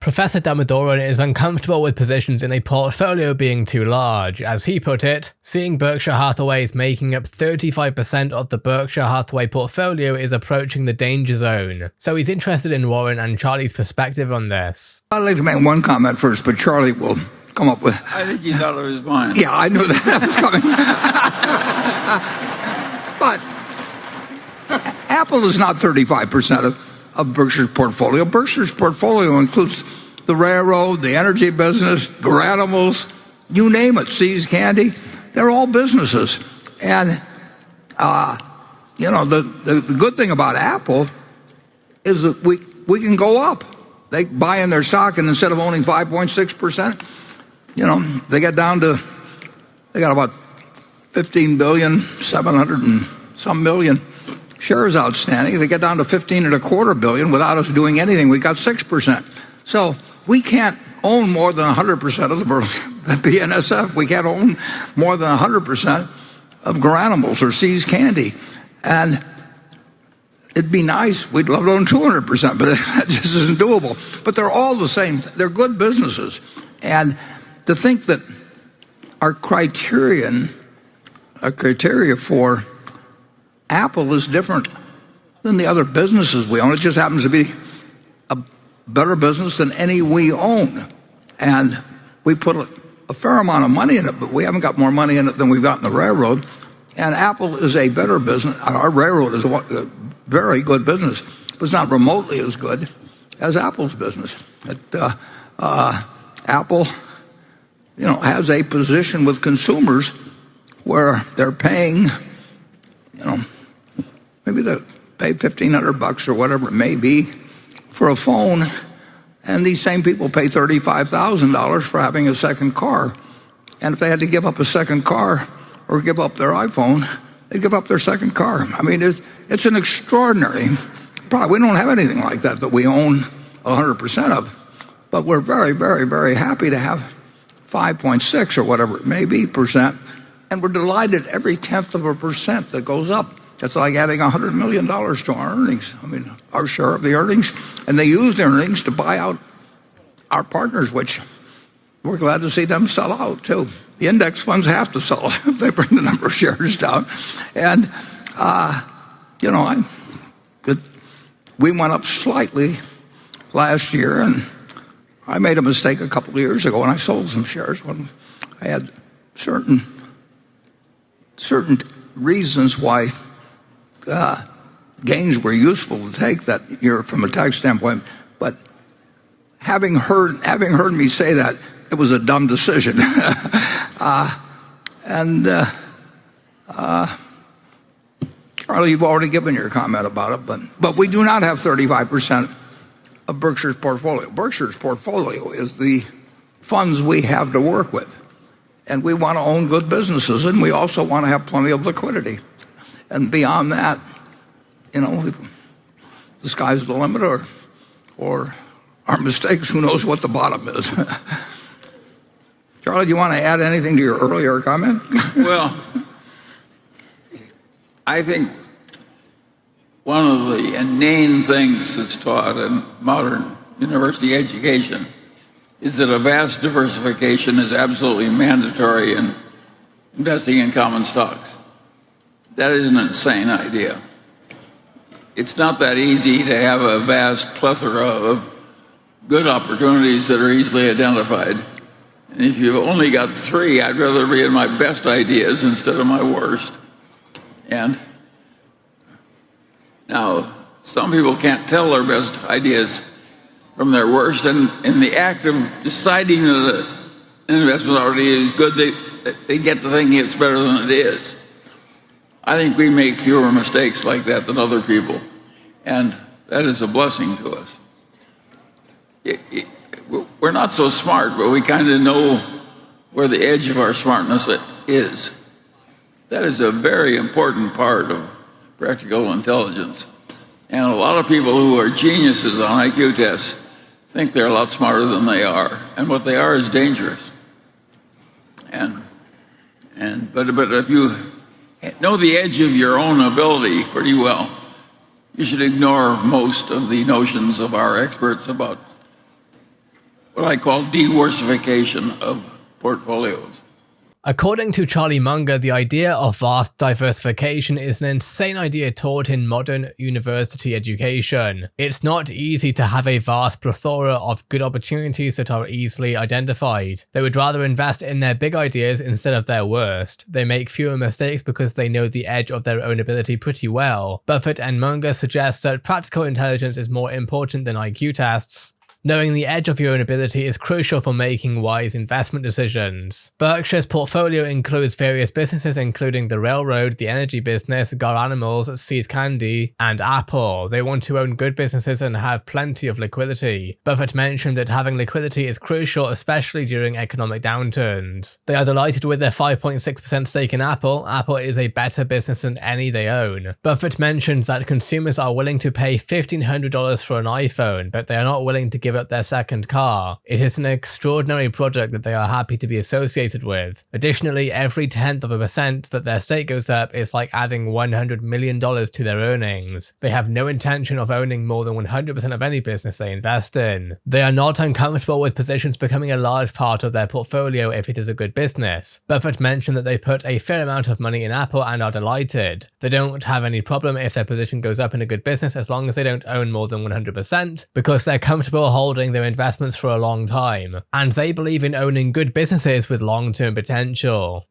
Professor Damodaran is uncomfortable with positions in a portfolio being too large. As he put it, seeing Berkshire Hathaway's making up 35% of the Berkshire Hathaway portfolio is approaching the danger zone. So he's interested in Warren and Charlie's perspective on this. I'd like to make one comment first, but Charlie will come up with... I think he's out of his mind. Yeah, I knew that was coming. But Apple is not 35% of Berkshire's portfolio. Berkshire's portfolio includes the railroad, the energy business, Garanimals, you name it, See's Candy. They're all businesses. And, the good thing about Apple is that we can go up. They buy in their stock, and instead of owning 5.6%, they got about 15 billion, 700 and some million shares outstanding. They get down to 15.25 billion without us doing anything. We got 6%. So we can't own more than 100% of the BNSF. We can't own more than 100% of Garanimals or See's Candy. And it'd be nice. We'd love to own 200%, but that just isn't doable. But they're all the same. They're good businesses. And to think that our criteria for Apple is different than the other businesses we own. It just happens to be a better business than any we own. And we put a fair amount of money in it, but we haven't got more money in it than we've got in the railroad. And Apple is a better business. Our railroad is a very good business, but it's not remotely as good as Apple's business. Apple, has a position with consumers where they're paying, maybe they pay $1,500 or whatever it may be for a phone, and these same people pay $35,000 for having a second car. And if they had to give up a second car or give up their iPhone, they'd give up their second car. I mean, it's an extraordinary product. We don't have anything like that we own 100% of, but we're very, very, very happy to have 5.6 or whatever it may be percent, and we're delighted every 0.1% that goes up. That's like adding $100 million to our earnings. I mean, our share of the earnings. And they use the earnings to buy out our partners, which we're glad to see them sell out, too. The index funds have to sell. They bring the number of shares down. And, we went up slightly last year, and I made a mistake a couple of years ago, and I sold some shares when I had certain reasons why gains were useful to take that year from a tax standpoint. But having heard me say that, it was a dumb decision. Charlie, you've already given your comment about it, but we do not have 35% of Berkshire's portfolio. Berkshire's portfolio is the funds we have to work with. And we want to own good businesses, and we also want to have plenty of liquidity. And beyond that, the sky's the limit, or our mistakes, who knows what the bottom is. Charlie, do you want to add anything to your earlier comment? Well, I think one of the inane things that's taught in modern university education is that a vast diversification is absolutely mandatory in investing in common stocks. That is an insane idea. It's not that easy to have a vast plethora of good opportunities that are easily identified. And if you've only got 3, I'd rather be in my best ideas instead of my worst. And now, some people can't tell their best ideas from their worst, and in the act of deciding that an investment already is good, they get to thinking it's better than it is. I think we make fewer mistakes like that than other people, and that is a blessing to us. We're not so smart, but we kind of know where the edge of our smartness is. That is a very important part of practical intelligence. And a lot of people who are geniuses on IQ tests think they're a lot smarter than they are, and what they are is dangerous. But if you know the edge of your own ability pretty well, you should ignore most of the notions of our experts about what I call diversification of portfolios. According to Charlie Munger, the idea of vast diversification is an insane idea taught in modern university education. It's not easy to have a vast plethora of good opportunities that are easily identified. They would rather invest in their big ideas instead of their worst. They make fewer mistakes because they know the edge of their own ability pretty well. Buffett and Munger suggest that practical intelligence is more important than IQ tests. Knowing the edge of your own ability is crucial for making wise investment decisions. Berkshire's portfolio includes various businesses including the railroad, the energy business, Gar Animals, See's Candy, and Apple. They want to own good businesses and have plenty of liquidity. Buffett mentioned that having liquidity is crucial, especially during economic downturns. They are delighted with their 5.6% stake in Apple. Apple is a better business than any they own. Buffett mentions that consumers are willing to pay $1,500 for an iPhone, but they are not willing to give up their second car. It is an extraordinary product that they are happy to be associated with. Additionally, every 0.1% that their stake goes up is like adding $100 million to their earnings. They have no intention of owning more than 100% of any business they invest in. They are not uncomfortable with positions becoming a large part of their portfolio if it is a good business. Buffett mentioned that they put a fair amount of money in Apple and are delighted. They don't have any problem if their position goes up in a good business as long as they don't own more than 100%, because they're comfortable holding their investments for a long time, and they believe in owning good businesses with long-term potential.